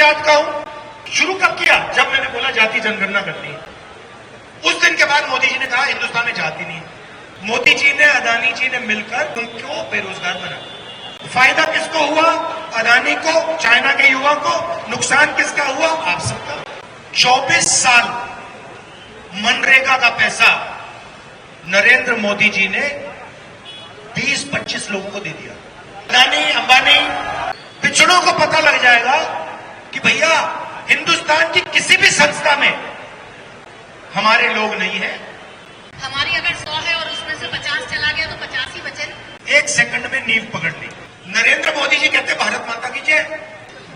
जात का हूं। शुरू कब किया? जब मैंने बोला जाति जनगणना करनी है। उस दिन के बाद मोदी जी ने कहा हिंदुस्तान में जाति नहीं है। मोदी जी ने, अदानी जी ने मिलकर उनको बेरोजगार बना। फायदा किसको हुआ? अदानी को, चाइना के युवा को। नुकसान किसका हुआ? आप सबका। 24 साल मनरेगा का पैसा नरेंद्र मोदी जी ने 20-25 लोगों को दे दिया। अदानी, अंबानी, पिछड़ों को पता लग जाएगा कि भैया हिंदुस्तान की किसी भी संस्था में हमारे लोग नहीं है। हमारी अगर 100 है और उसमें से 50 चला गया तो 50 ही बचे। एक सेकंड में नींव पकड़ ली। नरेंद्र मोदी जी कहते भारत माता की जय।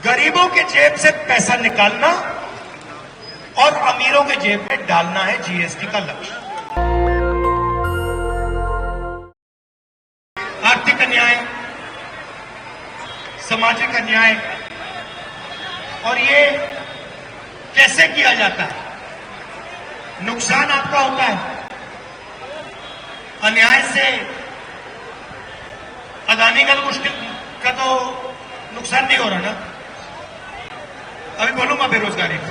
गरीबों के जेब से पैसा निकालना और अमीरों के जेब में डालना है जीएसटी का लक्ष्य। आर्थिक अन्याय, सामाजिक अन्याय, और ये कैसे किया जाता है? नुकसान आपका होता है अन्याय से। अदानी का तो मुश्किल का तो नुकसान नहीं हो रहा ना। अभी बोलूंगा बेरोजगारी का।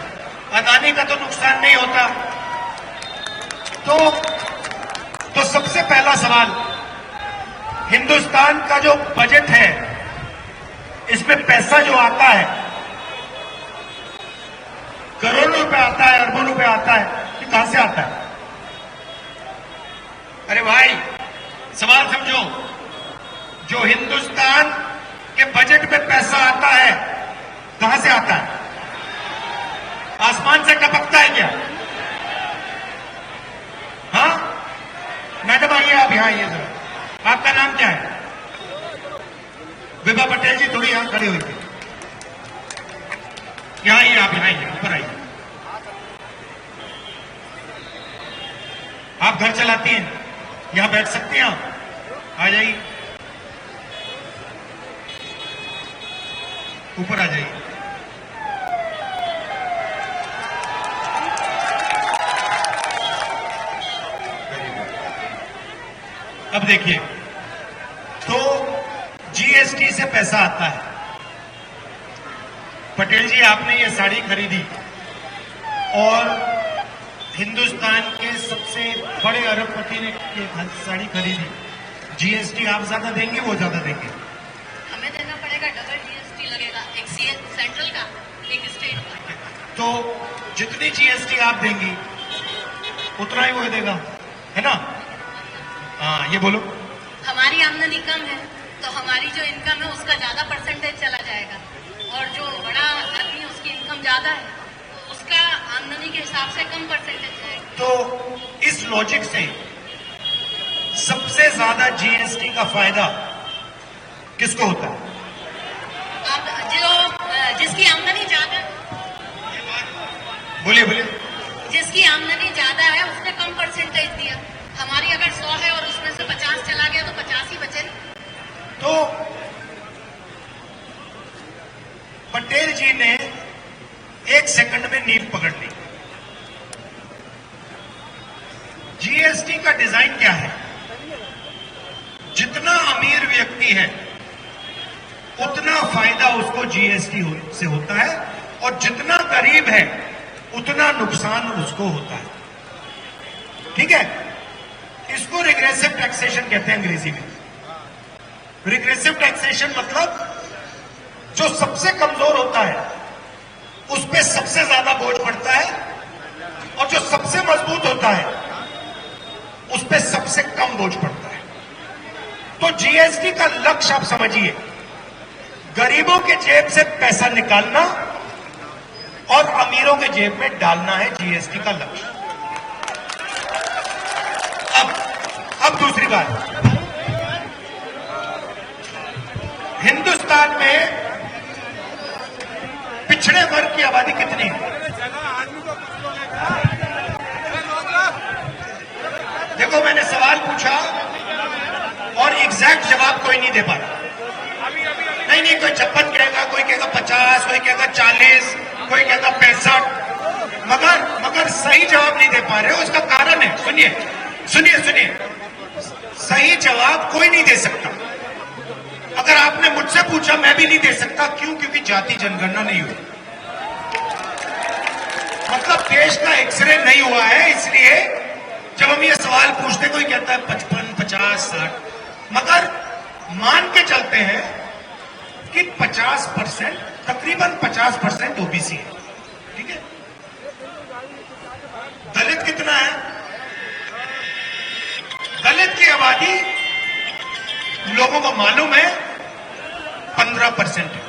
अदानी का तो नुकसान नहीं होता। तो सबसे पहला सवाल, हिंदुस्तान का जो बजट है, इसमें पैसा जो आता है, करोड़ों रुपए आता है, अरबों रुपए आता है, ये कहां से आता है? अरे भाई सवाल समझो। जो हिंदुस्तान के बजट में पैसा आता है, कहां से आता है? आसमान से टपकता है क्या? हाँ मैडम आइए, आप यहां आइए जरा। आपका नाम क्या है? विभा पटेल जी, थोड़ी यहां खड़ी हुई थी। यहाँ आइए, आप यहाँ आइए, ऊपर आइए। आप घर चलाती हैं, यहां बैठ सकती हैं आप? आ जाइए, ऊपर आ जाइए। अब देखिए, तो जीएसटी से पैसा आता है। पटेल जी, आपने ये साड़ी खरीदी और हिंदुस्तान के सबसे बड़े अरबपति ने ये साड़ी खरीदी। जीएसटी आप ज्यादा देंगे, वो ज्यादा देंगे? हमें देना पड़ेगा, डबल जीएसटी लगेगा, एक सेंट्रल का, एक स्टेट का। तो जितनी जीएसटी आप देंगी उतना ही वो देगा, है ना? हाँ, ये बोलो। हमारी आमदनी कम है तो हमारी जो इनकम है उसका ज्यादा परसेंटेज चला जाएगा, और जो बड़ा आदमी उसकी इनकम ज्यादा है तो उसका आमदनी के हिसाब से कम परसेंटेज है। तो इस लॉजिक से सबसे ज्यादा जीएसटी का फायदा किसको होता है? अब जिसकी आमदनी ज्यादा, बोलिए बोलिए। जिसकी आमदनी ज्यादा है उसने कम परसेंटेज दिया। हमारी अगर 100 है और उसमें से 50 चला गया तो 50 ही बचे। तो पटेल जी ने एक सेकंड में नींव पकड़ ली। जीएसटी का डिजाइन क्या है? जितना अमीर व्यक्ति है उतना फायदा उसको जीएसटी से होता है, और जितना गरीब है उतना नुकसान उसको होता है। ठीक है? इसको रिग्रेसिव टैक्सेशन कहते हैं अंग्रेजी में। रिग्रेसिव टैक्सेशन मतलब जो सबसे कमजोर होता है उस पे सबसे ज्यादा बोझ पड़ता है, और जो सबसे मजबूत होता है उस पे सबसे कम बोझ पड़ता है। तो जीएसटी का लक्ष्य आप समझिए, गरीबों के जेब से पैसा निकालना और अमीरों के जेब में डालना है जीएसटी का लक्ष्य। अब दूसरी बात, हिंदुस्तान में पिछड़े वर्ग की आबादी कितनी है? देखो, मैंने सवाल पूछा और एग्जैक्ट जवाब कोई नहीं दे पा रहा। नहीं, कोई 56 कहेगा, कोई कहेगा 50, कोई कहेगा 40, कोई कहेगा 65, मगर सही जवाब नहीं दे पा रहे हो। उसका कारण है, सुनिए, सही जवाब कोई नहीं दे सकता। अगर आपने मुझसे पूछा, मैं भी नहीं दे सकता। क्यों? क्योंकि जाति जनगणना नहीं हुई। मतलब देश का एक्सरे नहीं हुआ है, इसलिए जब हम ये सवाल पूछते कोई कहता है 55, 50, 60, मगर मान के चलते हैं कि 50%, तकरीबन 50% ओबीसी है, ठीक है। दलित कितना है? दलित की आबादी लोगों को मालूम है 15% है।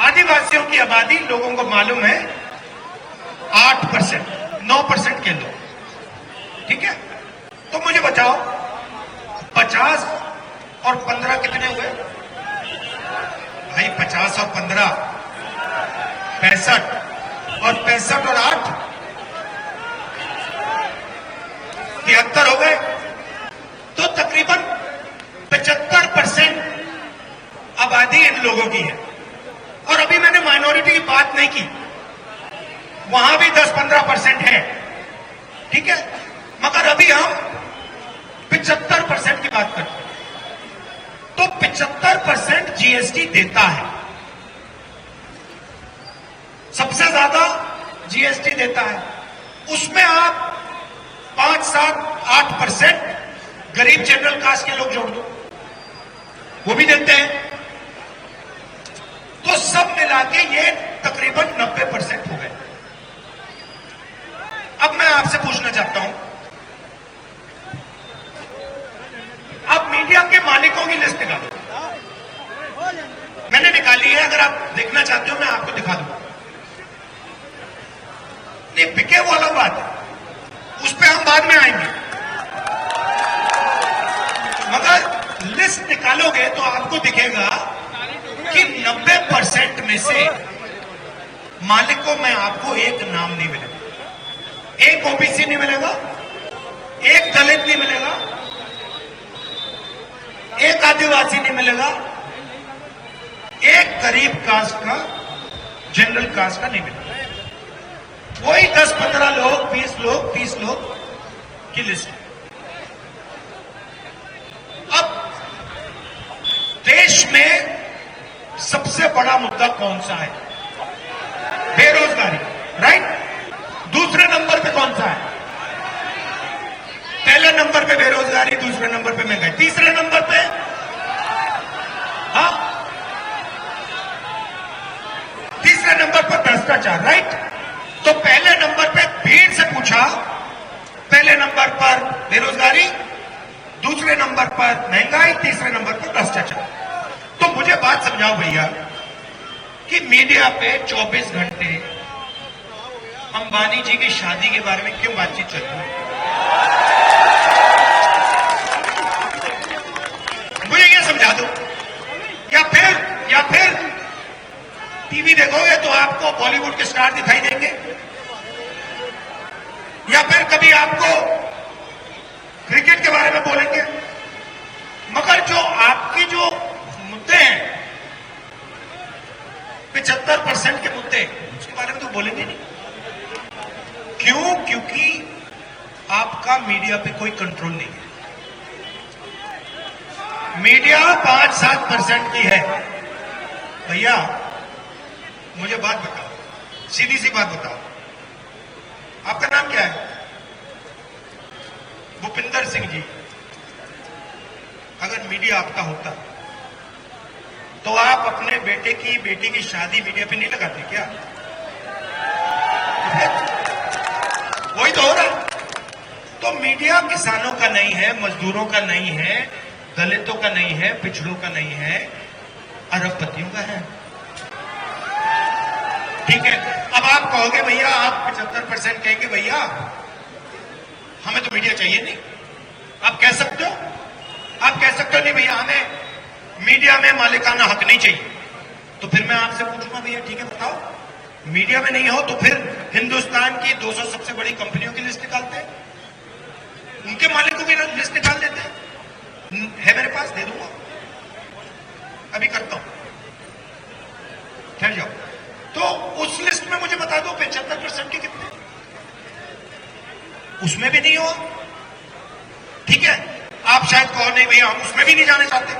आदिवासियों की आबादी लोगों को मालूम है 8%, 9% के लोग, ठीक है। तो मुझे बताओ 50 और 15 कितने हुए भाई? 50 और 15 65, और 65 और 8 73 हो गए। तो तकरीबन 75% आबादी इन लोगों की है। और अभी मैंने माइनॉरिटी की बात नहीं की, वहां भी 10-15% है, ठीक है। मगर अभी हम 75% की बात करते हैं। तो 75% जीएसटी देता है, सबसे ज्यादा जीएसटी देता है। उसमें आप 5, 7, 8% गरीब जनरल कास्ट के लोग जोड़ दो, वो भी देते हैं। तो सब मिला के ये तकरीबन 90% हो गए। अब मैं आपसे पूछना चाहता हूं, अब मीडिया के मालिकों की लिस्ट निकालो। मैंने निकाली है, अगर आप देखना चाहते हो मैं आपको दिखा दूंगा। नहीं बिके वो अलग बात है, उस पर हम बाद में आएंगे। मगर लिस्ट निकालोगे तो आपको दिखेगा कि 90% में से मालिकों में आपको एक नाम नहीं मिलेगा, एक ओबीसी नहीं मिलेगा, एक दलित नहीं मिलेगा, एक आदिवासी नहीं मिलेगा, एक गरीब कास्ट का, जनरल कास्ट का नहीं मिलेगा। वही 10-15 लोग, 20 लोग, 30 लोग की लिस्ट है। अब देश में सबसे बड़ा मुद्दा कौन सा है? बेरोजगारी, राइट। दूसरे नंबर पे कौन सा है? पहले नंबर पे बेरोजगारी, दूसरे नंबर पे महंगाई, तीसरे नंबर पे हाँ, तीसरे नंबर पर भ्रष्टाचार, राइट। तो पहले नंबर पे भीड़ से पूछा, पहले नंबर पर बेरोजगारी, दूसरे नंबर पर महंगाई, तीसरे नंबर पर भ्रष्टाचार। तो मुझे बात समझाओ भैया कि मीडिया पे 24 घंटे अंबानी जी की शादी के बारे में क्यों बातचीत चल रही है? मुझे ये समझा दो। या फिर टीवी देखोगे तो आपको बॉलीवुड के स्टार दिखाई देंगे, या फिर कभी आपको क्रिकेट के बारे में बोलेंगे। मगर जो आपकी जो मुद्दे हैं 75% के मुद्दे, उसके बारे में तो बोलेंगे नहीं। क्यों? क्योंकि आपका मीडिया पे कोई कंट्रोल नहीं है। मीडिया 5-7% की है। भैया मुझे बात बताओ, सीधी सी बात बताओ, आपका नाम क्या है? भूपिंदर सिंह जी। अगर मीडिया आपका होता तो आप अपने बेटी की शादी मीडिया पे नहीं लगाते क्या? वही तो हो रहा है। तो मीडिया किसानों का नहीं है, मजदूरों का नहीं है, दलितों का नहीं है, पिछड़ों का नहीं है, अरबपतियों का है, ठीक है। अब आप कहोगे भैया, आप 75% कहेंगे भैया हमें तो मीडिया चाहिए नहीं। आप कह सकते हो, आप कह सकते हो नहीं भैया हमें मीडिया में मालिकाना हक नहीं चाहिए। तो फिर मैं आपसे पूछूंगा भैया ठीक है बताओ, मीडिया में नहीं हो तो फिर हिंदुस्तान की 200 सबसे बड़ी कंपनियों की लिस्ट निकालते हैं, उनके मालिकों की लिस्ट निकाल देते हैं। है मेरे पास, दे दूंगा, अभी करता हूं, ठहर जाओ। तो उस लिस्ट में मुझे बता दो 75% के कितने, उसमें भी नहीं हो, ठीक है। आप शायद कहो नहीं भैया हम उसमें भी नहीं जाना चाहते,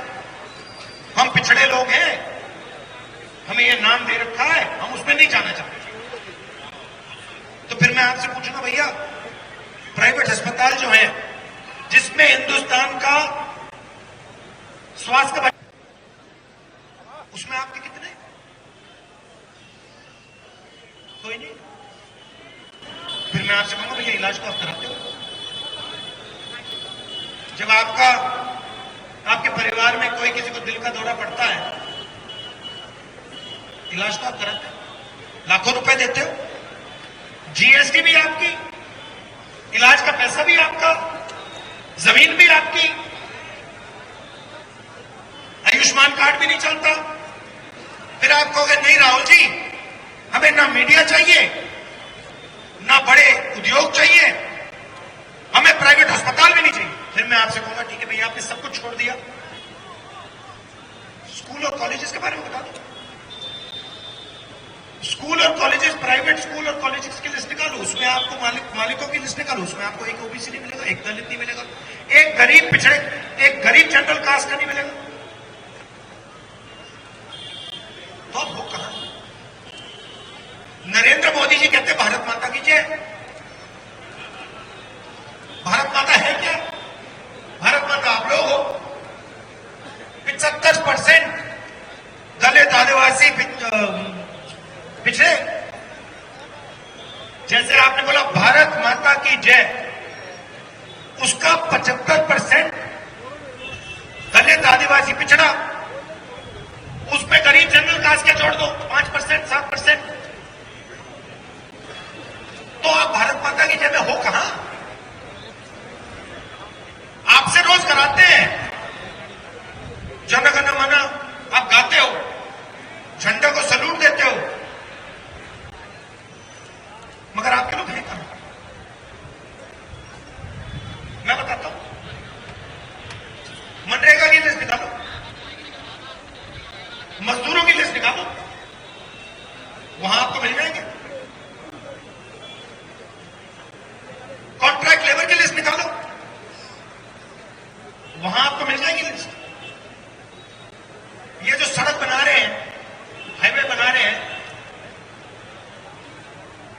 हम पिछड़े लोग हैं, हमें ये नाम दे रखा है, हम उसमें नहीं जाना चाहते। फिर मैं आपसे पूछूंगा भैया, प्राइवेट अस्पताल जो है जिसमें हिंदुस्तान का स्वास्थ्य का उसमें आपके कितने? कोई नहीं। फिर मैं आपसे कहूंगा भैया इलाज को आप कराते हो? जब आपके परिवार में कोई किसी को दिल का दौरा पड़ता है, इलाज तो आप कराते हो, लाखों रुपए देते हो, जीएसटी भी आपकी, इलाज का पैसा भी आपका, जमीन भी आपकी, आयुष्मान कार्ड भी नहीं चलता। फिर आप कहोगे नहीं राहुल जी, हमें ना मीडिया चाहिए, ना बड़े उद्योग चाहिए, हमें प्राइवेट अस्पताल भी नहीं चाहिए। फिर मैं आपसे कहूंगा ठीक है भैया, आपने सब कुछ छोड़ दिया, स्कूल और कॉलेजेस के बारे में बता दो। स्कूल और कॉलेजेस, प्राइवेट स्कूल और कॉलेजेस की लिस्ट निकालो, उसमें आपको मालिकों की लिस्ट निकालो, उसमें आपको एक ओबीसी नहीं मिलेगा, एक दलित नहीं मिलेगा, एक गरीब पिछड़े, एक गरीब जनरल कास्ट का नहीं मिलेगा। तो अब वो कहां? नरेंद्र मोदी जी कहते भारत माता की जय। भारत माता है क्या? भारत माता आप लोग हो। 75% दलित, आदिवासी, पिछड़े। जैसे आपने बोला भारत माता की जय, उसका 75% दलित, आदिवासी, पिछड़ा, उसमें गरीब जनरल कास्ट के जोड़ दो 5%, 7%, तो आप भारत माता की जय में हो कहां? आपसे रोज कराते हैं जन गण मन, आप गाते हो, झंडे को सलूट देते हो, मगर आपके लोग हैं कहां? मैं बताता हूं, मनरेगा की लिस्ट निकालो, मजदूरों की लिस्ट निकालो, वहां आपको मिल जाएंगे। कॉन्ट्रैक्ट लेबर की लिस्ट निकालो, वहां आपको मिल जाएगी लिस्ट। ये जो सड़क बना रहे हैं, हाईवे बना रहे हैं,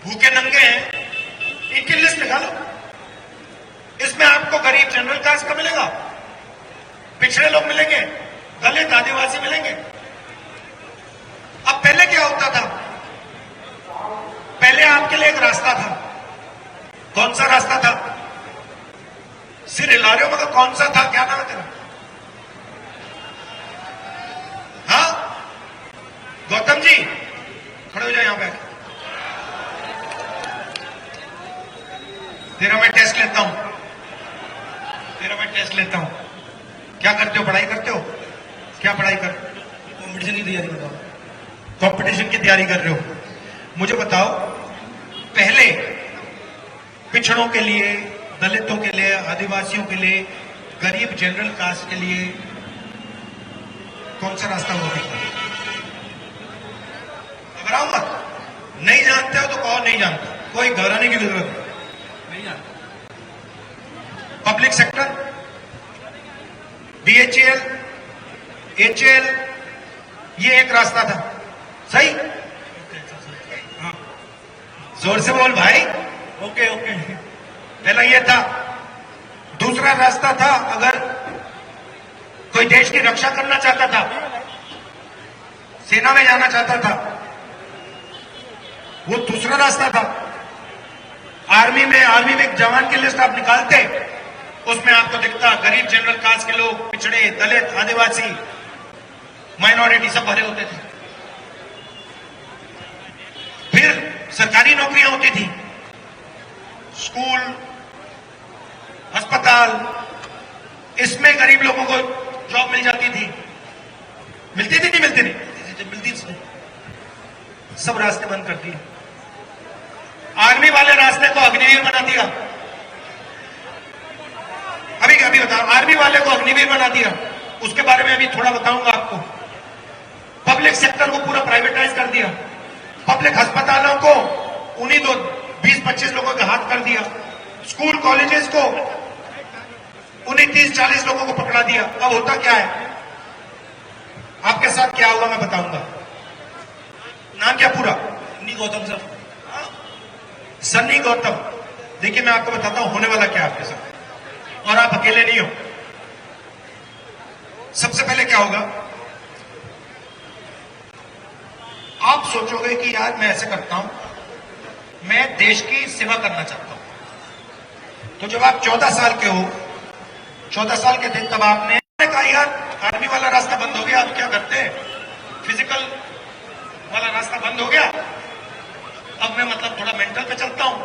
भूखे नंगे हैं, इनकी लिस्ट निकालो। इसमें आपको गरीब जनरल कास्ट का मिलेगा, पिछड़े लोग मिलेंगे, दलित, आदिवासी मिलेंगे। अब पहले क्या होता था? पहले आपके लिए एक रास्ता था। कौन सा रास्ता था? सिर हिला रहे हो मगर कौन सा था? क्या नाम है तेरा? हाँ गौतम जी, खड़े हो जाए यहां पे। तेरा मैं टेस्ट लेता हूं, क्या करते हो? पढ़ाई करते हो? क्या पढ़ाई कर? कॉम्पिटिशन की तैयारी कर रहा हूं। कॉम्पिटिशन की तैयारी कर रहे हो? मुझे बताओ, पहले पिछड़ों के लिए, दलितों के लिए, आदिवासियों के लिए, गरीब जनरल कास्ट के लिए कौन सा रास्ता हुआ करता है? घबराओ मत, नहीं जानते हो तो कहो नहीं जानते, कोई घबराने की जरूरत नहीं जानते। पब्लिक सेक्टर, बीएचईएल, एचएल, ये एक रास्ता था, सही? हाँ। जोर से बोल भाई। ओके ओके, पहला ये था। दूसरा रास्ता था, अगर कोई देश की रक्षा करना चाहता था, सेना में जाना चाहता था, वो दूसरा रास्ता था। आर्मी में जवान की लिस्ट आप निकालते, उसमें आपको दिखता गरीब जनरल कास्ट के लोग, पिछड़े, दलित, आदिवासी, माइनॉरिटी सब भरे होते थे। फिर सरकारी नौकरियां होती थी, स्कूल, अस्पताल, इसमें गरीब लोगों को जॉब मिल जाती थी। मिलती थी नहीं मिलती? नहीं मिलती थी। सब रास्ते बंद कर दिए। आर्मी वाले रास्ते को अग्निवीर बना दिया। अभी बताओ, आर्मी वाले को अग्निवीर बना दिया। उसके बारे में अभी थोड़ा बताऊंगा आपको। पब्लिक सेक्टर को पूरा प्राइवेटाइज कर दिया। पब्लिक अस्पतालों को उन्हीं 20-25 लोगों के हाथ कर दिया। स्कूल कॉलेजेस को उन्हीं 30-40 लोगों को पकड़ा दिया। अब होता क्या है? आपके साथ क्या होगा मैं बताऊंगा। नाम क्या पूरा? गौतम सर। सन्नी गौतम, देखिए मैं आपको बताता हूं होने वाला क्या आपके साथ, और आप अकेले नहीं हो। सबसे पहले क्या होगा, आप सोचोगे कि यार मैं ऐसे करता हूं, मैं देश की सेवा करना चाहता हूं। तो जब आप 14 साल के हो, 14 साल के थे, तब आपने कहा यार आर्मी वाला रास्ता बंद हो गया, अब क्या करते हैं, फिजिकल वाला रास्ता बंद हो गया, अब मैं मतलब थोड़ा मेंटल पे चलता हूं,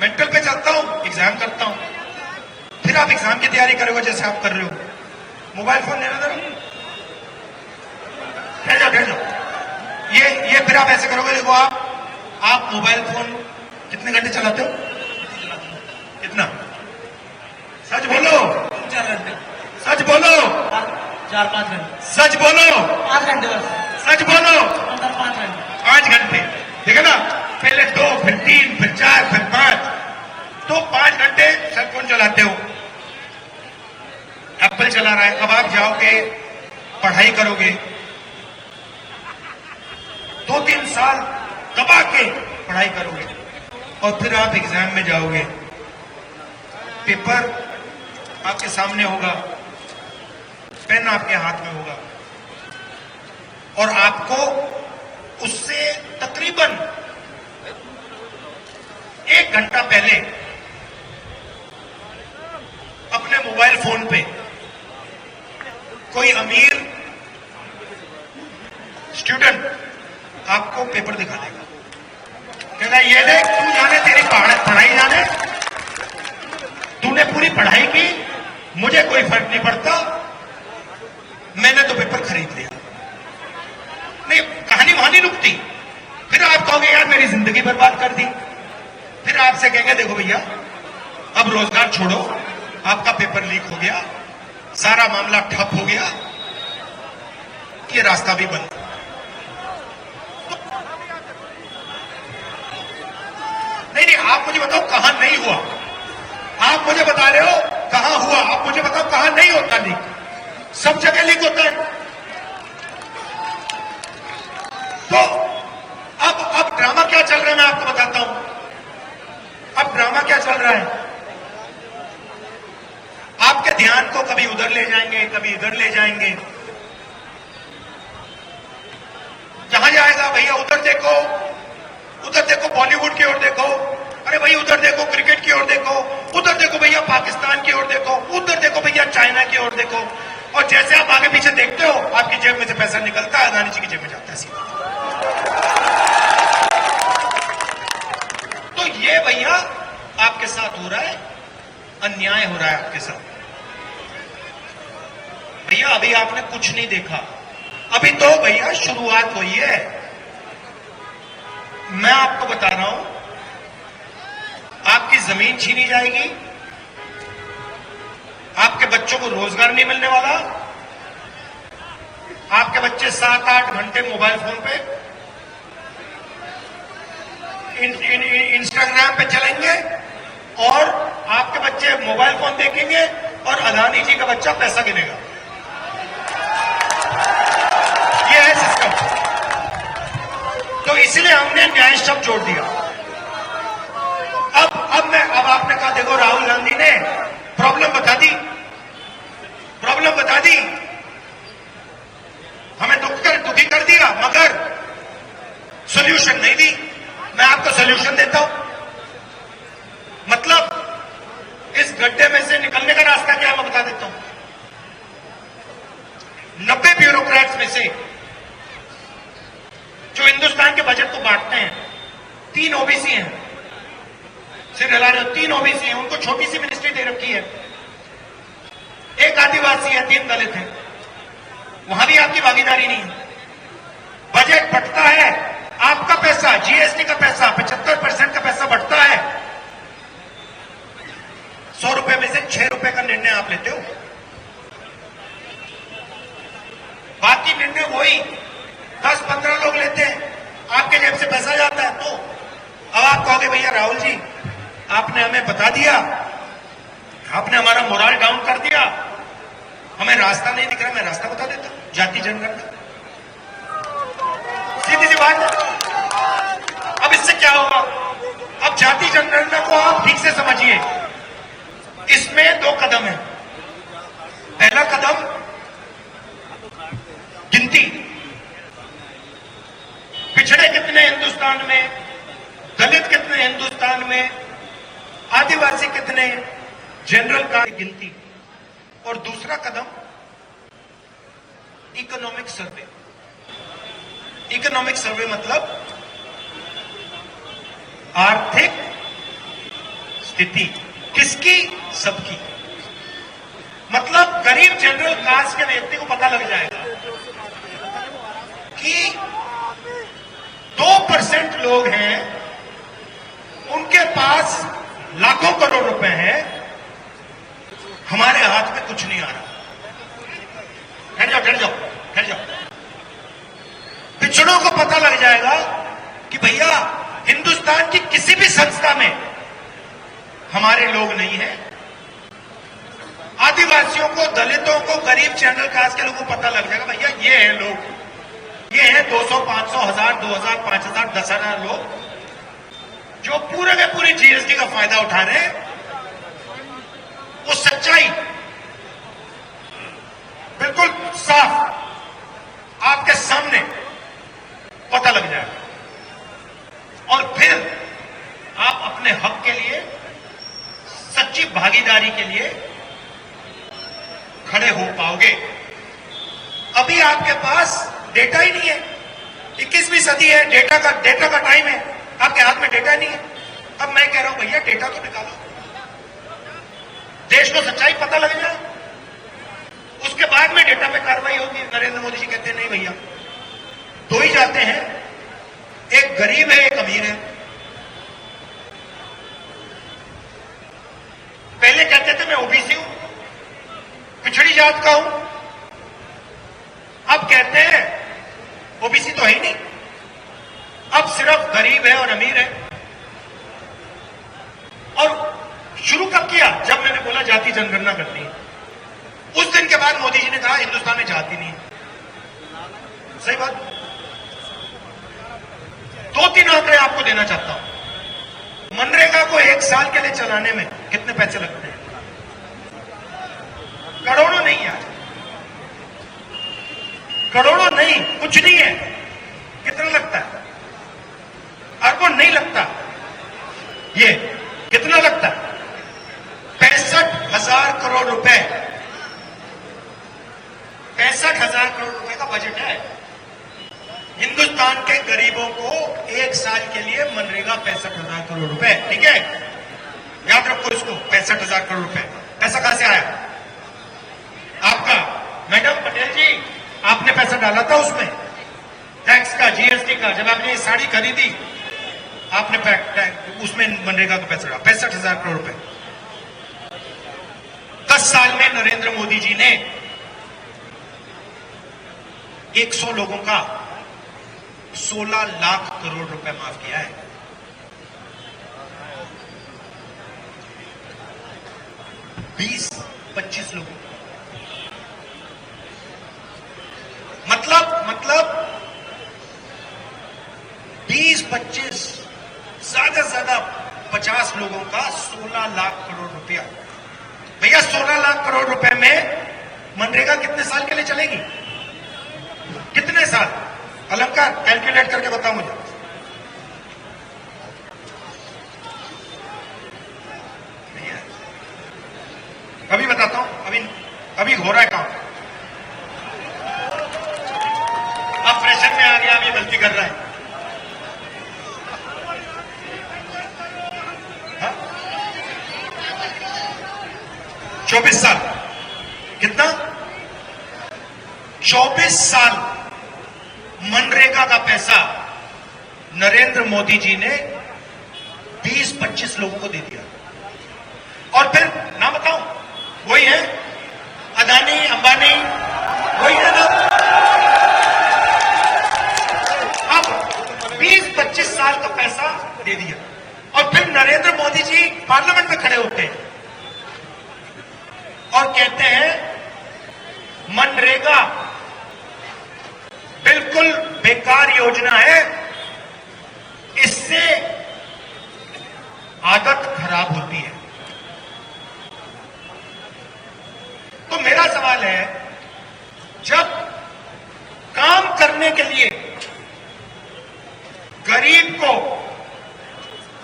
मेंटल पे चलता हूं, एग्जाम करता हूं। फिर आप एग्जाम की तैयारी करोगे जैसे आप कर रहे हो, मोबाइल फोन लेना जरा, ठहर जाओ। ये फिर आप ऐसे करोगे, देखो आप मोबाइल फोन कितने घंटे चलाते हो, कितना, सच बोलो, 4 घंटे, सच बोलो, 4-5 घंटे, सच बोलो, 5 घंटे बस, सच बोलो, अंदर 5 घंटे। 5 घंटे, ठीक है ना, पहले 2, फिर 3, फिर 4, फिर 5, तो 5 घंटे सेलफोन चलाते हो, एप्पल चला रहा है। अब आप जाओगे पढ़ाई करोगे, 2-3 साल दबा के पढ़ाई करोगे, और फिर आप एग्जाम में जाओगे, पेपर आपके सामने होगा, पेन आपके हाथ में होगा, और आपको उससे तकरीबन 1 घंटा पहले अपने मोबाइल फोन पे कोई अमीर स्टूडेंट आपको पेपर दिखा देगा, कहना ये देख तू जाने तेरी पढ़ाई जाने, तूने पूरी पढ़ाई की, मुझे कोई फर्क नहीं पड़ता, मैंने तो पेपर खरीद लिया। नहीं, कहानी वहां नहीं रुकती, फिर आप कहोगे यार मेरी जिंदगी बर्बाद कर दी, फिर आपसे कहेंगे देखो भैया अब रोजगार छोड़ो, आपका पेपर लीक हो गया, सारा मामला ठप हो गया, ये रास्ता भी बंद। नहीं, आप मुझे बताओ कहां नहीं हुआ, आप मुझे बता रहे हो कहां हुआ, आप मुझे बताओ कहां नहीं होता लीक, सब जगह लीक होता है। तो अब ड्रामा क्या चल रहा है मैं आपको बताता हूं। अब ड्रामा क्या चल रहा है, आपके ध्यान को कभी उधर ले जाएंगे, कभी इधर ले जाएंगे, जहां जाएगा भैया उधर देखो, उधर देखो बॉलीवुड की ओर देखो, अरे भाई उधर देखो क्रिकेट की ओर देखो, उधर देखो भैया पाकिस्तान की ओर देखो, उधर देखो भैया चाइना की ओर देखो, और जैसे आप आगे पीछे देखते हो आपकी जेब में से पैसा निकलता है, अदानी जी की जेब में जाता है सीधा। तो ये भैया आपके साथ हो रहा है, अन्याय हो रहा है आपके साथ। भैया अभी आपने कुछ नहीं देखा, अभी तो भैया शुरुआत हुई है। मैं आपको बता रहा हूं, आपकी जमीन छीनी जाएगी, आपके बच्चों को रोजगार नहीं मिलने वाला, आपके बच्चे 7-8 घंटे मोबाइल फोन पे इंस्टाग्राम पे चलेंगे, और आपके बच्चे मोबाइल फोन देखेंगे, और अदानी जी का बच्चा पैसा गिनेगा। ये है सिस्टम। तो इसलिए हमने न्याय शब्द जोड़ दिया। अब आपने कहा देखो राहुल गांधी ने प्रॉब्लम बता दी, प्रॉब्लम बता दी, हमें दुखी कर दिया, मगर सॉल्यूशन नहीं दी। मैं आपको सॉल्यूशन देता हूं, मतलब इस गड्ढे में से निकलने का रास्ता क्या है मैं बता देता हूं। 90 ब्यूरोक्रेट्स में से जो हिंदुस्तान के बजट को बांटते हैं, 3 ओबीसी हैं, सिर हिला रहे हो, 3 ओबीसी हैं, उनको छोटी सी मिनिस्ट्री दे रखी है, 1 आदिवासी है, 3 दलित हैं, वहां भी आपकी भागीदारी नहीं है। बजट बढ़ता है, आपका पैसा, जीएसटी का पैसा, 75% का पैसा बढ़ता है, 100 रुपए में से 6 रुपए का निर्णय आप लेते हो, बाकी निर्णय वही 10-15 लोग लेते हैं, आपके जेब से पैसा जाता है। तो अब आप कहोगे भैया राहुल जी आपने हमें बता दिया, आपने हमारा मोरल डाउन कर दिया, हमें रास्ता नहीं दिख रहा, मैं रास्ता बता देता हूं, जाति जनगणना, सीधी सी बात है। अब इससे क्या होगा, कदम है। पहला कदम गिनती, पिछड़े कितने हिंदुस्तान में, दलित कितने हिंदुस्तान में, आदिवासी कितने, जनरल का गिनती। और दूसरा कदम इकोनॉमिक सर्वे। इकोनॉमिक सर्वे मतलब आर्थिक स्थिति किसकी, सबकी। मतलब गरीब जनरल कास्ट के व्यक्ति को पता लग जाएगा कि 2% लोग हैं, उनके पास लाखों करोड़ रुपए हैं, हमारे हाथ में कुछ नहीं आ रहा। ठहर जाओ ठहर जाओ ठहर जाओ। पिछड़ों को पता लग जाएगा कि भैया हिंदुस्तान की किसी भी संस्था में हमारे लोग नहीं हैं। आदिवासियों को, दलितों को, गरीब जनरल कास्ट के लोगों को पता लग जाएगा भैया ये हैं लोग, ये हैं 200, 500, 1000, 2000, 5000, 10,000 लोग जो पूरे के पूरे जीएसटी का फायदा उठा रहे हैं। वो सच्चाई बिल्कुल साफ आपके सामने पता लग जाएगा और फिर आप अपने हक के लिए, सच्ची भागीदारी के लिए खड़े हो पाओगे। अभी आपके पास डेटा ही नहीं है। 21वीं सदी है, डेटा का टाइम है, आपके हाथ में डेटा नहीं है। अब मैं कह रहा हूं भैया डेटा तो निकालो, देश को सच्चाई पता लग जाए, उसके बाद में डेटा पे कार्रवाई होगी। नरेंद्र मोदी जी कहते हैं नहीं भैया, दो ही जाते हैं, एक गरीब है एक अमीर है। पहले कहते थे मैं ओबीसी हूं, पिछड़ी जात का हूं, अब कहते हैं ओबीसी तो है ही नहीं, अब सिर्फ गरीब है और अमीर है। और शुरू कब किया? जब मैंने बोला जाति जनगणना करनी है। उस दिन के बाद मोदी जी ने कहा हिंदुस्तान में जाति नहीं है। सही बात। 2-3 आंकड़े आपको देना चाहता हूं। मनरेगा को 1 साल के लिए चलाने में कितने पैसे लगते हैं? करोड़ों नहीं है, करोड़ों नहीं, कुछ नहीं है। कितना लगता है? अरबों नहीं लगता। ये कितना लगता है? 65,000 करोड़ रुपए। 65,000 करोड़ रुपए का बजट है। हिंदुस्तान के गरीबों को 1 साल के लिए मनरेगा 65,000 करोड़ रुपए। ठीक है, याद रखो इसको, 65,000 करोड़ रुपए। पैसा कहां से आया? आपका। मैडम पटेल जी, आपने पैसा डाला था उसमें, टैक्स का, जीएसटी का। जब आपने ये साड़ी खरीदी, आपने उसमें मनरेगा का पैसा डाला, 65,000 करोड़ रुपए। 10 साल में नरेंद्र मोदी जी ने 100 लोगों का 16 लाख करोड़ रुपए माफ किया है। बीस 25 लोगों का। मतलब 20-25, ज्यादा से ज्यादा 50 लोगों का 16 लाख करोड़ रुपया। भैया 16 लाख करोड़ रुपए में मनरेगा कितने साल के लिए चलेगी? कितने साल? अलंकार कैलकुलेट करके बताओ मुझे। अभी बताता हूं, अभी हो रहा है काम। अब प्रेशर में आ गया, अब ये गलती कर रहा है। हाँ? 24 साल। कितना? 24 साल मनरेगा का पैसा नरेंद्र मोदी जी ने 20-25 लोगों को दे दिया। और फिर ना बताऊं, वही है अदानी, अंबानी, वही है ना। अब 20-25 साल का पैसा दे दिया और फिर नरेंद्र मोदी जी पार्लियामेंट में खड़े होते हैं और कहते हैं मनरेगा बिल्कुल बेकार योजना है, इससे आदत खराब होती है। मेरा सवाल है, जब काम करने के लिए गरीब को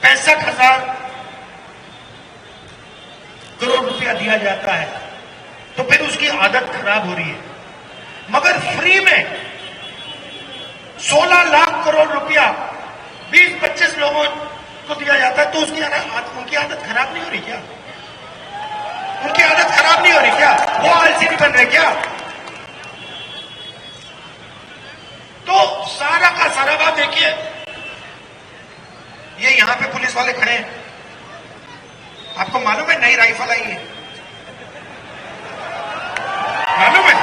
65,000 करोड़ रुपया दिया जाता है तो फिर उसकी आदत खराब हो रही है, मगर फ्री में 16 लाख करोड़ रुपया 20-25 लोगों को दिया जाता है तो उनकी आदत खराब नहीं हो रही क्या? उनकी आदत खराब नहीं हो रही क्या? वो आलसी नहीं बन रहे क्या? तो सारा का सारा बात देखिए, ये यहां पे पुलिस वाले खड़े हैं, आपको मालूम है नई राइफल आई है? मालूम है?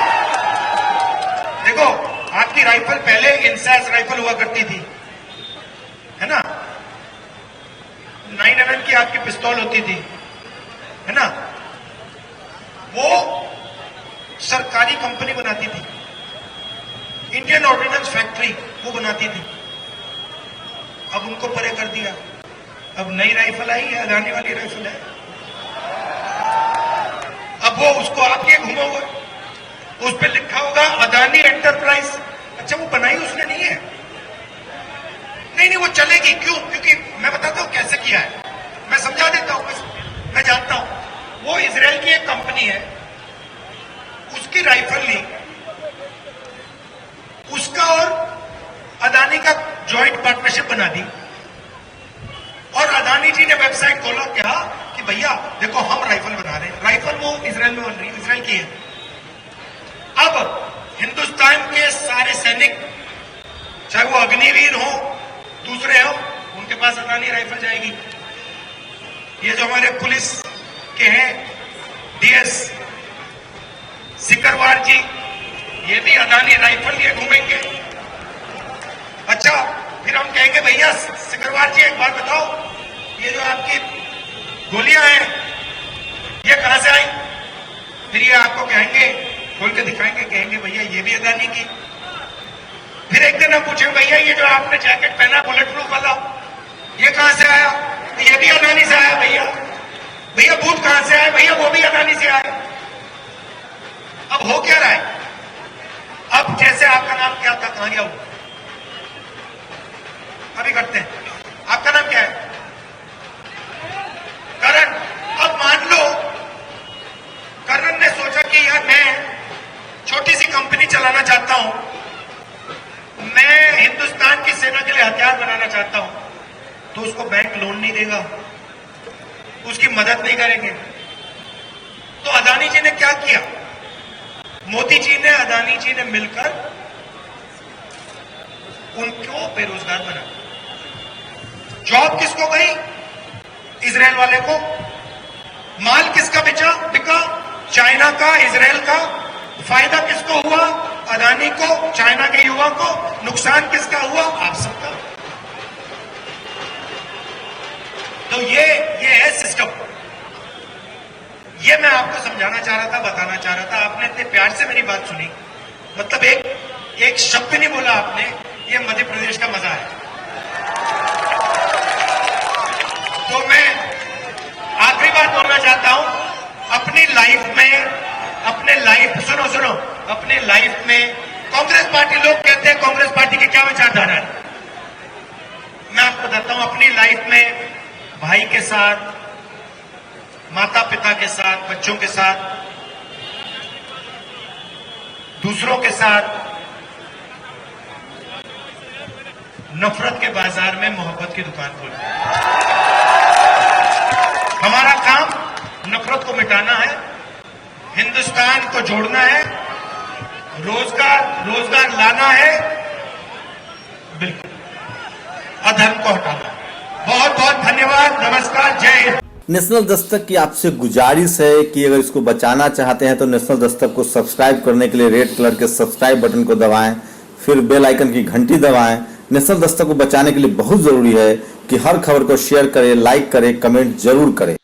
देखो, आपकी राइफल पहले इंसास राइफल हुआ करती थी, है ना? 9mm की आपकी पिस्तौल होती थी, है ना? वो सरकारी कंपनी बनाती थी, इंडियन ऑर्डिनेंस फैक्ट्री वो बनाती थी। अब उनको परे कर दिया, अब नई राइफल आई है, अदानी वाली राइफल है। अब वो उसको आप ये घुमाओगे, उस पर लिखा होगा अदानी एंटरप्राइज। अच्छा, वो बनाई उसने नहीं है? नहीं, वो चलेगी। क्यों? क्योंकि मैं बताता हूं कैसे किया है, मैं समझा देता हूं, मैं जानता हूं। वो इजराइल की एक कंपनी है, उसकी राइफल ली, उसका और अदानी का जॉइंट पार्टनरशिप बना दी, और अदानी जी ने वेबसाइट खोला क्या कि भैया देखो हम राइफल बना रहे हैं। राइफल वो इजराइल में बन रही है, इजराइल की है। अब हिंदुस्तान के सारे सैनिक, चाहे वो अग्निवीर हो, दूसरे हो, उनके पास अदानी राइफल जाएगी। ये जो हमारे पुलिस के हैं डीएस सिकरवार जी, ये भी अदानी राइफल लिए घूमेंगे। अच्छा, फिर हम कहेंगे भैया सिकरवार जी एक बात बताओ, ये जो आपकी गोलियां हैं ये कहां से आई? फिर ये आपको कहेंगे, खोल के दिखाएंगे, कहेंगे भैया ये भी अदानी की। फिर एक दिन हम पूछेंगे भैया ये जो आपने जैकेट पहना बुलेट प्रूफ वाला, ये कहां से आया? ये भी अदानी से आया। भैया बूट कहां से आया? भैया वो भी अदानी से आया। अब हो क्या रहा है? अब जैसे आपका नाम क्या था, कहां गया वो? अभी करते हैं, आपका नाम क्या है? करण। अब मान लो करण ने सोचा कि यार मैं छोटी सी कंपनी चलाना चाहता हूं, मैं हिंदुस्तान की सेना के लिए हथियार बनाना चाहता हूं, तो उसको बैंक लोन नहीं देगा, उसकी मदद नहीं करेंगे। तो अदानी जी ने क्या किया? मोदी जी ने, अदानी जी ने मिलकर उनको बेरोजगार बना। जॉब किसको गई? इजराइल वाले को। माल किसका बिका? चाइना का, इजराइल का। फायदा किसको हुआ? अदानी को, चाइना के युवा को। नुकसान किसका हुआ? आप सबका। तो ये है सिस्टम। ये मैं आपको समझाना चाह रहा था, बताना चाह रहा था। आपने इतने प्यार से मेरी बात सुनी, मतलब एक शब्द नहीं बोला आपने। ये मध्य प्रदेश का मजा है। तो मैं आखिरी बात बोलना चाहता हूं, अपनी लाइफ सुनो, अपने लाइफ में कांग्रेस पार्टी, लोग कहते हैं कांग्रेस पार्टी की क्या विचारधारा है, मैं आपको बताता हूं। अपनी लाइफ में भाई के साथ, माता पिता के साथ, बच्चों के साथ, दूसरों के साथ नफरत के बाजार में मोहब्बत की दुकान खोली। हमारा काम नफरत को मिटाना है, हिंदुस्तान को जोड़ना है, रोजगार लाना है, बिल्कुल अधर्म को हटाना है। बहुत बहुत धन्यवाद, नमस्कार, जय हिंद। नेशनल दस्तक की आपसे गुजारिश है कि अगर इसको बचाना चाहते हैं तो नेशनल दस्तक को सब्सक्राइब करने के लिए रेड कलर के सब्सक्राइब बटन को दबाएं, फिर बेल आइकन की घंटी दबाएं। नेशनल दस्तक को बचाने के लिए बहुत जरूरी है कि हर खबर को शेयर करें, लाइक करें, कमेंट जरूर करें।